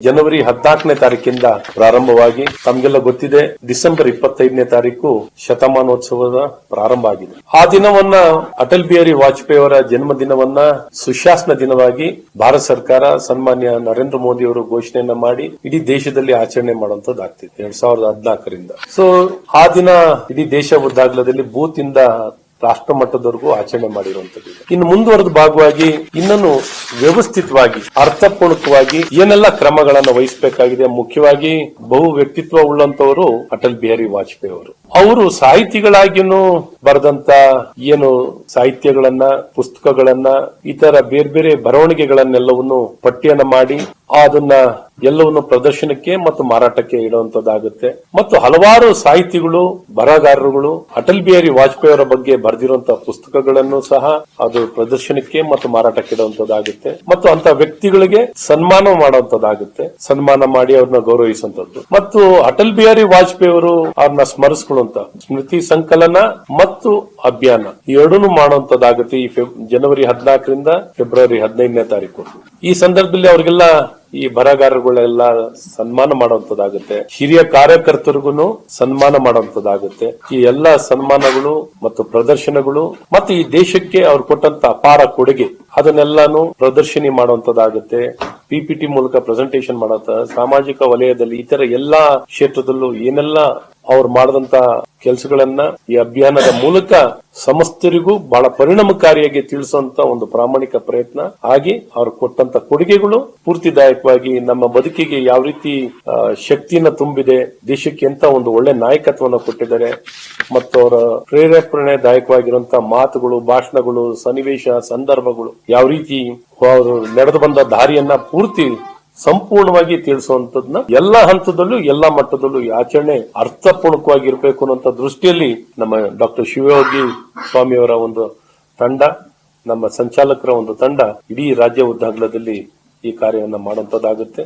ಜನವರಿ 14ನೇ ತಾರೀಕಿಂದ ಪ್ರಾರಂಭವಾಗಿ ತಮಗೆಲ್ಲ ಗೊತ್ತಿದೆ ಡಿಸೆಂಬರ್ 25ನೇ ತಾರೀಕು ಶತಮಾನೋತ್ಸವದ ಪ್ರಾರಂಭ ಆಗಿದೆ. ಆ ದಿನವನ್ನ ಅಟಲ್ ಬಿಹಾರಿ ವಾಜಪೇಯಿ ಅವರ ಜನ್ಮದಿನವನ್ನ ಸುಶಾಸನ ದಿನವಾಗಿ ಭಾರತ ಸರ್ಕಾರ ಸನ್ಮಾನ್ಯ ನರೇಂದ್ರ ಮೋದಿ ಅವರು ಘೋಷಣೆಯನ್ನ ಮಾಡಿ ಇಡೀ ದೇಶದಲ್ಲಿ ಆಚರಣೆ ಮಾಡುವಂತದ್ದಾಗ್ತಿದೆ 2014ರಿಂದ. ಸೊ ಆ ದಿನ ಇಡೀ ದೇಶ ಉದ್ದಾಗಲದಲ್ಲಿ ಬೂತ್ ಇಂದ ರಾಷ್ಟ್ರ ಮಟ್ಟದವರೆಗೂ ಆಚರಣೆ ಮಾಡಿರುವಂತದ್ದು. ಇನ್ನು ಮುಂದುವರೆದ ಭಾಗವಾಗಿ ಇನ್ನೂ ವ್ಯವಸ್ಥಿತವಾಗಿ ಅರ್ಥಪೂರ್ಣಕವಾಗಿ ಏನೆಲ್ಲ ಕ್ರಮಗಳನ್ನು ವಹಿಸಬೇಕಾಗಿದೆ. ಮುಖ್ಯವಾಗಿ ಬಹು ವ್ಯಕ್ತಿತ್ವ ಉಳ್ಳಂತವರು ಅಟಲ್ ಬಿಹಾರಿ ವಾಜಪೇಯಿ ಅವರು ಸಾಹಿತಿಗಳಾಗಿನೂ ಬರೆದಂತ ಏನು ಸಾಹಿತ್ಯಗಳನ್ನ, ಪುಸ್ತಕಗಳನ್ನ, ಇತರ ಬೇರೆ ಬೇರೆ ಬರವಣಿಗೆಗಳನ್ನೆಲ್ಲವನ್ನು ಪಟ್ಟಿಯನ್ನ ಮಾಡಿ ಅದನ್ನ ಎಲ್ಲವನ್ನು ಪ್ರದರ್ಶನಕ್ಕೆ ಮತ್ತು ಮಾರಾಟಕ್ಕೆ ಇಡುವಂತದ್ದಾಗುತ್ತೆ. ಮತ್ತು ಹಲವಾರು ಸಾಹಿತಿಗಳು, ಬರಹಗಾರರುಗಳು ಅಟಲ್ ಬಿಹಾರಿ ವಾಜಪೇಯಿ ಅವರ ಬಗ್ಗೆ ಬರೆದಿರುವಂತಹ ಪುಸ್ತಕಗಳನ್ನು ಸಹ ಅದು ಪ್ರದರ್ಶನಕ್ಕೆ ಮತ್ತು ಮಾರಾಟಕ್ಕೆ ಇಡುವಂತದ್ದಾಗುತ್ತೆ. ಮತ್ತು ಅಂತ ವ್ಯಕ್ತಿಗಳಿಗೆ ಸನ್ಮಾನ ಮಾಡುವಂತದ್ದಾಗುತ್ತೆ. ಸನ್ಮಾನ ಮಾಡಿ ಅವ್ರನ್ನ ಗೌರವಿಸುವಂತದ್ದು. ಮತ್ತು ಅಟಲ್ ಬಿಹಾರಿ ವಾಜಪೇಯಿ ಅವರು ಅವ್ರನ್ನ ಸ್ಮರಿಸಿಕೊಳ್ಳುವಂತ ಸ್ಮೃತಿ ಸಂಕಲನ ಮತ್ತು ಅಭಿಯಾನ ಎರಡನ್ನೂ ಮಾಡುವಂತದ್ದಾಗುತ್ತೆ ಈ ಜನವರಿ 14ರಿಂದ ಫೆಬ್ರವರಿ 15ನೇ ತಾರೀಕು. ಈ ಸಂದರ್ಭದಲ್ಲಿ ಅವರಿಗೆಲ್ಲ ಈ ಬರಹಗಾರಗಳೆಲ್ಲ ಸನ್ಮಾನ ಮಾಡುವಂತದ್ದಾಗುತ್ತೆ. ಹಿರಿಯ ಕಾರ್ಯಕರ್ತರಿಗೂ ಸನ್ಮಾನ ಮಾಡುವಂತದ್ದಾಗುತ್ತೆ. ಈ ಎಲ್ಲಾ ಸನ್ಮಾನಗಳು ಮತ್ತು ಪ್ರದರ್ಶನಗಳು ಮತ್ತು ಈ ದೇಶಕ್ಕೆ ಅವ್ರು ಕೊಟ್ಟಂತ ಅಪಾರ ಕೊಡುಗೆ ಅದನ್ನೆಲ್ಲಾನು ಪ್ರದರ್ಶನಿ ಮಾಡುವಂತದ್ದಾಗುತ್ತೆ. ಪಿಪಿಟಿ ಮೂಲಕ ಪ್ರೆಸೆಂಟೇಷನ್ ಮಾಡುವಂತ ಸಾಮಾಜಿಕ ವಲಯದಲ್ಲಿ ಇತರ ಎಲ್ಲಾ ಕ್ಷೇತ್ರದಲ್ಲೂ ಏನೆಲ್ಲ ಅವ್ರು ಮಾಡಿದಂತ ಕೆಲಸಗಳನ್ನ ಈ ಅಭಿಯಾನದ ಮೂಲಕ ಸಮಸ್ತರಿಗೂ ಬಹಳ ಪರಿಣಾಮಕಾರಿಯಾಗಿ ತಿಳಿಸುವಂತ ಒಂದು ಪ್ರಾಮಾಣಿಕ ಪ್ರಯತ್ನ ಆಗಿ ಅವ್ರು ಕೊಟ್ಟಂತ ಕೊಡುಗೆಗಳು ಪೂರ್ತಿದಾಯಕವಾಗಿ ನಮ್ಮ ಬದುಕಿಗೆ ಯಾವ ರೀತಿ ಶಕ್ತಿಯನ್ನ ತುಂಬಿದೆ, ದೇಶಕ್ಕೆ ಎಂತ ಒಂದು ಒಳ್ಳೆ ನಾಯಕತ್ವವನ್ನು ಕೊಟ್ಟಿದ್ದಾರೆ ಮತ್ತು ಅವರ ಪ್ರೇರೇಪಣೆದಾಯಕವಾಗಿರುವಂತಹ ಮಾತುಗಳು, ಭಾಷಣಗಳು, ಸನ್ನಿವೇಶ, ಸಂದರ್ಭಗಳು ಯಾವ ರೀತಿ ಅವರು ನಡೆದು ಬಂದ ದಾರಿಯನ್ನ ಪೂರ್ತಿ ಸಂಪೂರ್ಣವಾಗಿ ತಿಳಿಸುವಂತದ್ನ ಎಲ್ಲಾ ಹಂತದಲ್ಲೂ ಎಲ್ಲಾ ಮಟ್ಟದಲ್ಲೂ ಈ ಆಚರಣೆ ಅರ್ಥಪೂರ್ಣಕವಾಗಿರ್ಬೇಕು ಅನ್ನುವಂತ ದೃಷ್ಟಿಯಲ್ಲಿ ನಮ್ಮ ಡಾಕ್ಟರ್ ಶಿವಯೋಗಿ ಸ್ವಾಮಿಯವರ ಒಂದು ತಂಡ, ನಮ್ಮ ಸಂಚಾಲಕರ ಒಂದು ತಂಡ ಇಡೀ ರಾಜ್ಯ ಉದ್ದಾಗಲದಲ್ಲಿ ಈ ಕಾರ್ಯವನ್ನ ಮಾಡುವಂತದ್ದಾಗುತ್ತೆ.